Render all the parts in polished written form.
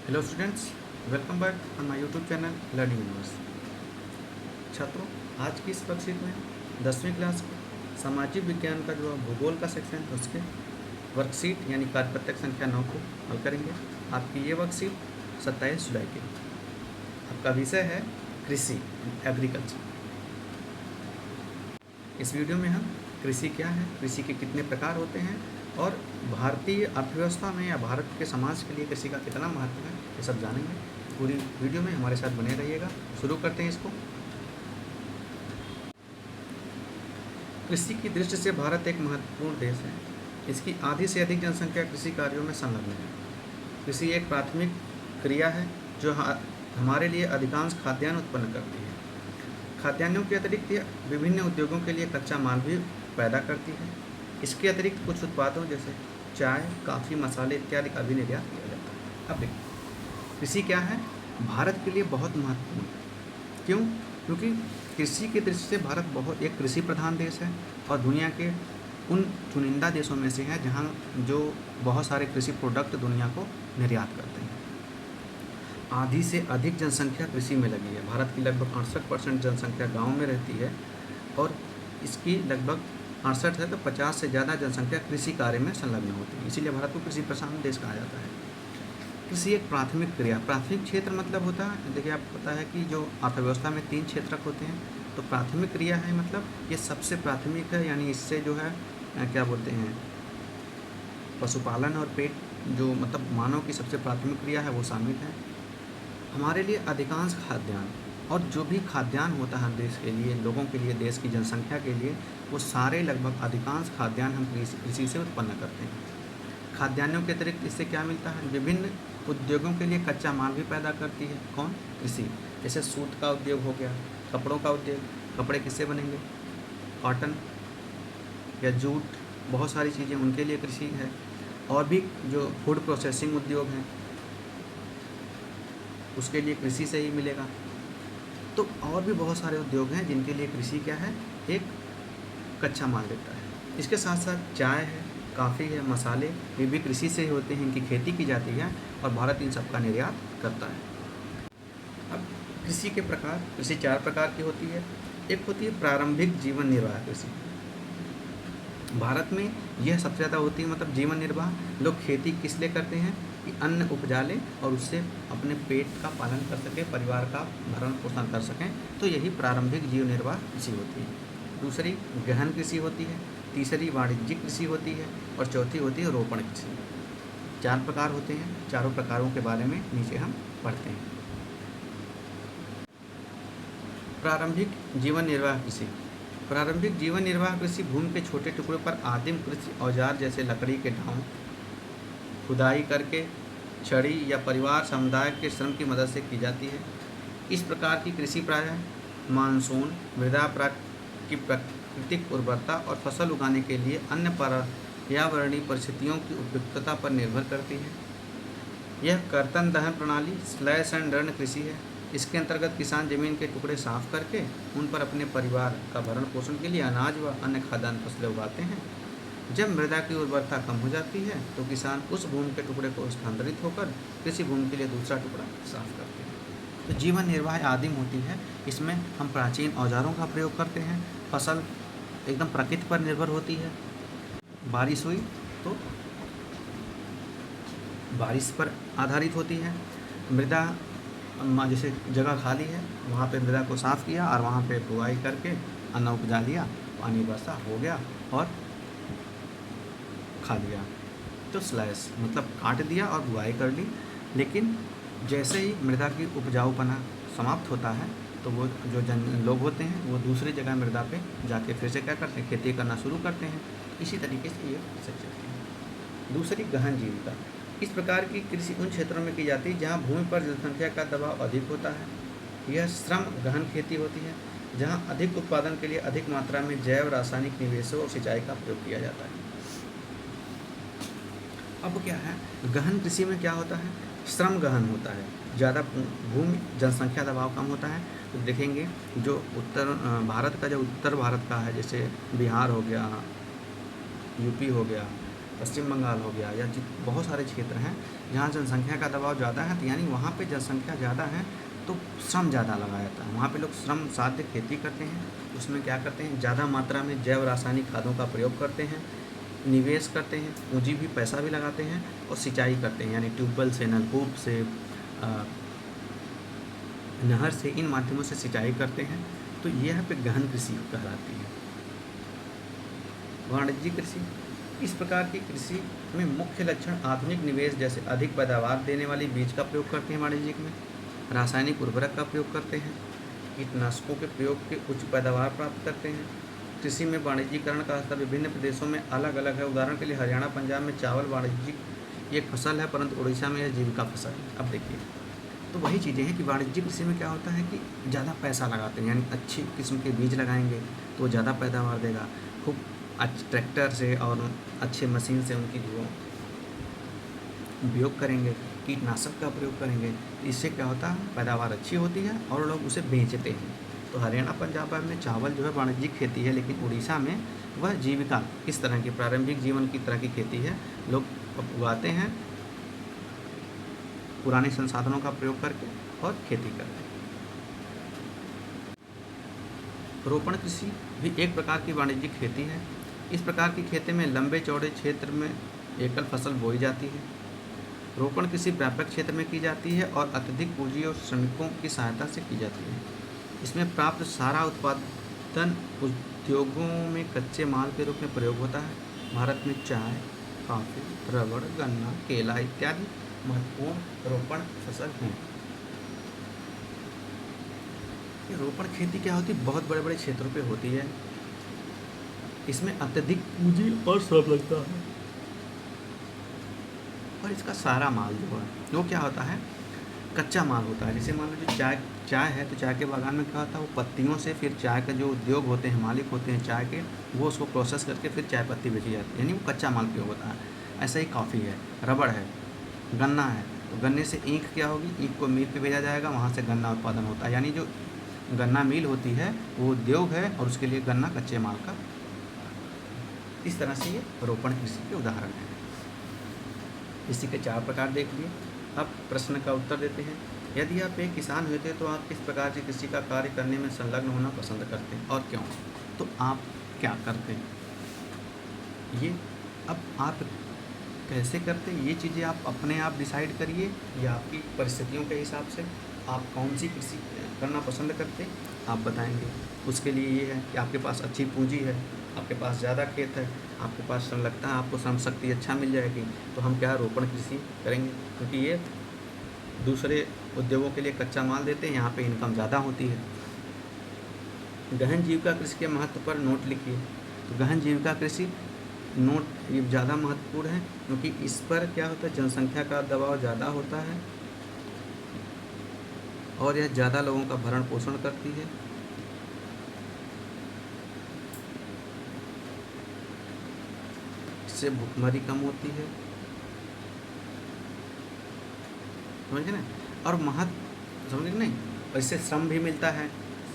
Hello students, welcome back on my YouTube channel learning universe. छात्रों, आज की इस वर्कशीट में 10वीं क्लास के सामाजिक विज्ञान का जो भूगोल का सेक्शन है उसके वर्कशीट यानी कार्यपत्रक संख्या 9 को हल करेंगे। आपकी ये वर्कशीट 27 जुलाई की। आपका विषय है कृषि, एग्रीकल्चर। इस वीडियो में हम कृषि क्या है, कृषि के कितने प्रकार होते हैं और भारतीय अर्थव्यवस्था में या भारत के समाज के लिए कृषि का कितना महत्व है, ये सब जानेंगे। पूरी वीडियो में हमारे साथ बने रहिएगा। शुरू करते हैं इसको। कृषि की दृष्टि से भारत एक महत्वपूर्ण देश है। इसकी आधी से अधिक जनसंख्या कृषि कार्यों में संलग्न है। कृषि एक प्राथमिक क्रिया है जो हमारे लिए अधिकांश खाद्यान्न उत्पन्न करती है। खाद्यान्नों के अतिरिक्त यह विभिन्न उद्योगों के लिए कच्चा माल भी पैदा करती है। इसके अतिरिक्त कुछ उत्पादों जैसे चाय, कॉफ़ी, मसाले इत्यादि का भी निर्यात किया जाता है। अब देखिए, कृषि क्या है, भारत के लिए बहुत महत्वपूर्ण है। क्यों? क्योंकि कृषि की दृष्टि से भारत बहुत एक कृषि प्रधान देश है और दुनिया के उन चुनिंदा देशों में से है जहाँ जो बहुत सारे कृषि प्रोडक्ट दुनिया को निर्यात करते हैं। आधी से अधिक जनसंख्या कृषि में लगी है। भारत की लगभग 68% जनसंख्या गाँव में रहती है और इसकी लगभग 68 है तो 50 से ज़्यादा जनसंख्या कृषि कार्य में संलग्न होती है। इसीलिए भारत को कृषि प्रधान देश कहा जाता है। कृषि एक प्राथमिक क्रिया, प्राथमिक क्षेत्र मतलब होता है, देखिए आपको पता है कि जो अर्थव्यवस्था में 3 क्षेत्रक होते हैं, तो प्राथमिक क्रिया है मतलब ये सबसे प्राथमिक है, यानी इससे जो है क्या बोलते हैं, पशुपालन और पेट जो मतलब मानव की सबसे प्राथमिक क्रिया है वो शामिल है। हमारे लिए अधिकांश खाद्यान्न और जो भी खाद्यान्न होता है देश के लिए, लोगों के लिए, देश की जनसंख्या के लिए, वो सारे लगभग अधिकांश खाद्यान्न हम कृषि से उत्पन्न करते हैं। खाद्यान्नों के अतिरिक्त इससे क्या मिलता है, विभिन्न उद्योगों के लिए कच्चा माल भी पैदा करती है। कौन? कृषि। जैसे सूत का उद्योग हो गया, कपड़ों का उद्योग, कपड़े किससे बनेंगे, कॉटन या जूट, बहुत सारी चीज़ें उनके लिए कृषि है। और भी जो फूड प्रोसेसिंग उद्योग हैं उसके लिए कृषि से ही मिलेगा। तो और भी बहुत सारे उद्योग हैं जिनके लिए कृषि क्या है, एक कच्चा माल देता है। इसके साथ साथ चाय है, कॉफ़ी है, मसाले, ये भी कृषि से ही होते हैं, इनकी खेती की जाती है और भारत इन सब का निर्यात करता है। अब कृषि के प्रकार, कृषि 4 प्रकार की होती है। एक होती है प्रारंभिक जीवन निर्वाह कृषि। भारत में यह सबसे ज़्यादा होती है, मतलब जीवन निर्वाह। लोग खेती किस लिए करते हैं कि अन्न उपजा लें और उससे अपने पेट का पालन कर सकें, परिवार का भरण पोषण कर सकें, तो यही प्रारंभिक जीवन निर्वाह कृषि होती है। दूसरी गहन कृषि होती है, तीसरी वाणिज्यिक कृषि होती है और चौथी होती है रोपण कृषि। 4 प्रकार होते हैं, चारों प्रकारों के बारे में नीचे हम पढ़ते हैं। प्रारंभिक जीवन निर्वाह कृषि। प्रारंभिक जीवन निर्वाह कृषि भूमि के छोटे टुकड़ों पर आदिम कृषि औजार जैसे लकड़ी के ढांव, खुदाई करके, छड़ी या परिवार समुदाय के श्रम की मदद से की जाती है। इस प्रकार की कृषि प्रायः मानसून, मृदा की प्राकृतिक उर्वरता और फसल उगाने के लिए अन्य पर्यावरणीय परिस्थितियों की उपयुक्तता पर निर्भर करती है। यह कर्तन दहन प्रणाली स्लैश एंड बर्न कृषि है। इसके अंतर्गत किसान जमीन के टुकड़े साफ करके उन पर अपने परिवार का भरण पोषण के लिए अनाज व अन्य खाद्यान्न फसलें उगाते हैं। जब मृदा की उर्वरता कम हो जाती है तो किसान उस भूमि के टुकड़े को स्थानांतरित होकर कृषि भूमि के लिए दूसरा टुकड़ा साफ करते हैं। तो जीवन निर्वाह आदिम होती है, इसमें हम प्राचीन औजारों का प्रयोग करते हैं। फसल एकदम प्रकृति पर निर्भर होती है। बारिश हुई तो बारिश पर आधारित होती है। मृदा जैसे जगह खाली है वहाँ पे मृदा को साफ़ किया और वहाँ पे बुआई करके अन्न उपजा लिया, पानी बरसा हो गया और खा लिया। तो स्लैश मतलब काट दिया और बुआई कर ली। लेकिन जैसे ही मृदा की उपजाऊपना समाप्त होता है तो वो जो लोग होते हैं वो दूसरी जगह मृदा पे जाके फिर से क्या करते हैं, खेती करना शुरू करते हैं। इसी तरीके से ये प्रोसेस चलती है। दूसरी गहन जीविका। इस प्रकार की कृषि उन क्षेत्रों में की जाती है जहाँ भूमि पर जनसंख्या का दबाव अधिक होता है। यह श्रम गहन खेती होती है जहाँ अधिक उत्पादन के लिए अधिक मात्रा में जैव रासायनिक निवेशों और सिंचाई का प्रयोग किया जाता है। अब क्या है, गहन कृषि में क्या होता है, श्रम गहन होता है, ज़्यादा भूमि जनसंख्या दबाव कम होता है। तो देखेंगे जो उत्तर भारत का, जो उत्तर भारत का है, जैसे बिहार हो गया, यूपी हो गया, पश्चिम बंगाल हो गया, या बहुत सारे क्षेत्र हैं जहाँ जनसंख्या का दबाव ज़्यादा है, तो यानी वहाँ पे जनसंख्या ज़्यादा है तो श्रम ज़्यादा लगाया जाता है। वहाँ पे लोग श्रम साध्य खेती करते हैं, उसमें क्या करते हैं, ज़्यादा मात्रा में जैव रासायनिक खादों का प्रयोग करते हैं, निवेश करते हैं, पूंजी भी पैसा भी लगाते हैं, और सिंचाई करते हैं, यानी ट्यूबवेल से, नलकूप से, नहर से, इन माध्यमों से सिंचाई करते हैं। तो यह पे गहन कृषि कहलाती है। वाणिज्यिक कृषि, इस प्रकार की कृषि में मुख्य लक्षण आधुनिक निवेश, जैसे अधिक पैदावार देने वाली बीज का प्रयोग करते हैं वाणिज्यिक में, रासायनिक उर्वरक का प्रयोग करते हैं, कीटनाशकों के प्रयोग के उच्च पैदावार प्राप्त करते हैं। कृषि में वाणिज्यीकरण का स्तर विभिन्न प्रदेशों में अलग अलग है। उदाहरण के लिए हरियाणा पंजाब में चावल वाणिज्यिक एक फसल है, परंतु उड़ीसा में यह जीविका फसल है। अब देखिए, तो वही चीज़ें हैं कि वाणिज्यिक कृषि में क्या होता है कि ज़्यादा पैसा लगाते हैं, यानी अच्छी किस्म के बीज लगाएंगे तो वो ज़्यादा पैदावार देगा, खूब ट्रैक्टर से और अच्छे मशीन से उनकी जो उपयोग करेंगे, कीटनाशक का प्रयोग करेंगे, इससे क्या होता है, पैदावार अच्छी होती है और लोग उसे बेचते हैं। तो हरियाणा पंजाब में चावल जो है वाणिज्यिक खेती है, लेकिन उड़ीसा में वह जीविका, इस तरह की प्रारंभिक जीवन की तरह की खेती है। लोग उगाते हैं पुराने संसाधनों का प्रयोग करके और खेती करते हैं। रोपण कृषि भी एक प्रकार की वाणिज्यिक खेती है। इस प्रकार की खेती में लंबे चौड़े क्षेत्र में एकल फसल बोई जाती है। रोपण कृषि व्यापक क्षेत्र में की जाती है और अत्यधिक पूंजी और श्रमिकों की सहायता से की जाती है। इसमें प्राप्त सारा उत्पादन उद्योगों में कच्चे माल के रूप में प्रयोग होता है। भारत में चाय, कॉफ़ी, रबड़, गन्ना, केला इत्यादि महत्वपूर्ण रोपण फसल हैं। ये रोपण खेती क्या होती है, बहुत बड़े बड़े क्षेत्रों पे होती है। इसमें अत्यधिक पूंजी और श्रम लगता है, और इसका सारा माल जो है वो क्या होता है, कच्चा माल होता है। जैसे मान लो जो चाय है, तो चाय के बागान में क्या होता है, वो पत्तियों से फिर चाय का जो उद्योग होते हैं, मालिक होते हैं चाय के, वो उसको प्रोसेस करके फिर चाय पत्ती बेची जाती है, यानी वो कच्चा माल प्रयोग होता है। ऐसा ही कॉफ़ी है, रबड़ है, गन्ना है, तो गन्ने से ईख क्या होगी, ईख को मिल पे भेजा जाएगा, वहाँ से गन्ना उत्पादन होता है। यानी जो गन्ना मिल होती है वो उद्योग है, और उसके लिए गन्ना कच्चे माल का। इस तरह से ये रोपण कृषि के उदाहरण है। इसी के 4 प्रकार देख लिए। अब प्रश्न का उत्तर देते हैं। यदि आप एक किसान होते तो आप किस प्रकार की कृषि का कार्य करने में संलग्न होना पसंद करते हैं और क्यों? तो आप क्या करते हैं, ये अब आप कैसे करते हैं, ये चीज़ें आप अपने आप डिसाइड करिए, या आपकी परिस्थितियों के हिसाब से आप कौन सी कृषि करना पसंद करते हैं आप बताएंगे। उसके लिए ये है कि आपके पास अच्छी पूंजी है, आपके पास ज़्यादा खेत है, आपके पास श्रम लगता है, आपको श्रम शक्ति अच्छा मिल जाएगी, तो हम क्या रोपण कृषि करेंगे, क्योंकि ये दूसरे उद्योगों के लिए कच्चा माल देते हैं, यहाँ पे इनकम ज़्यादा होती है। गहन जीविका कृषि के महत्व पर नोट लिखिए। तो गहन जीविका कृषि नोट ये ज़्यादा महत्वपूर्ण है, क्योंकि इस पर क्या होता है, जनसंख्या का दबाव ज़्यादा होता है और यह ज़्यादा लोगों का भरण पोषण करती है। इससे भूखमरी कम होती है, समझे ना, और समझे नहीं, और इससे श्रम भी मिलता है,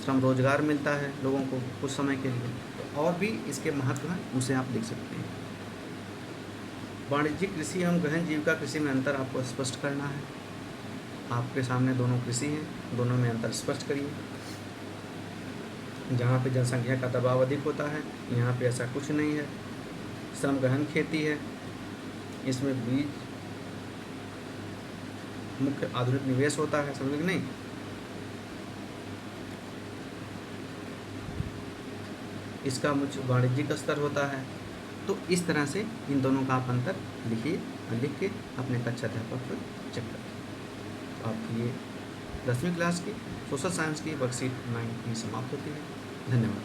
श्रम रोजगार मिलता है लोगों को कुछ समय के लिए। तो और भी इसके महत्व हैं, उसे आप देख सकते हैं। वाणिज्यिक कृषि एवं गहन जीविका कृषि में अंतर आपको स्पष्ट करना है। आपके सामने दोनों कृषि हैं, दोनों में अंतर स्पष्ट करिए। जहाँ पे जनसंख्या का दबाव अधिक होता है, यहाँ पे ऐसा कुछ नहीं है। श्रम गहन खेती है, इसमें बीज मुख्य आधुनिक निवेश होता है, समझ नहीं। इसका मुख्य वाणिज्यिक स्तर होता है। तो इस तरह से इन दोनों का आप अंतर लिखिए और लिख के अपने कक्षा अध्यापक पर चेक करिए। आपकी ये 10वीं क्लास की सोशल साइंस की वर्कशीट 9 समाप्त होती है। धन्यवाद।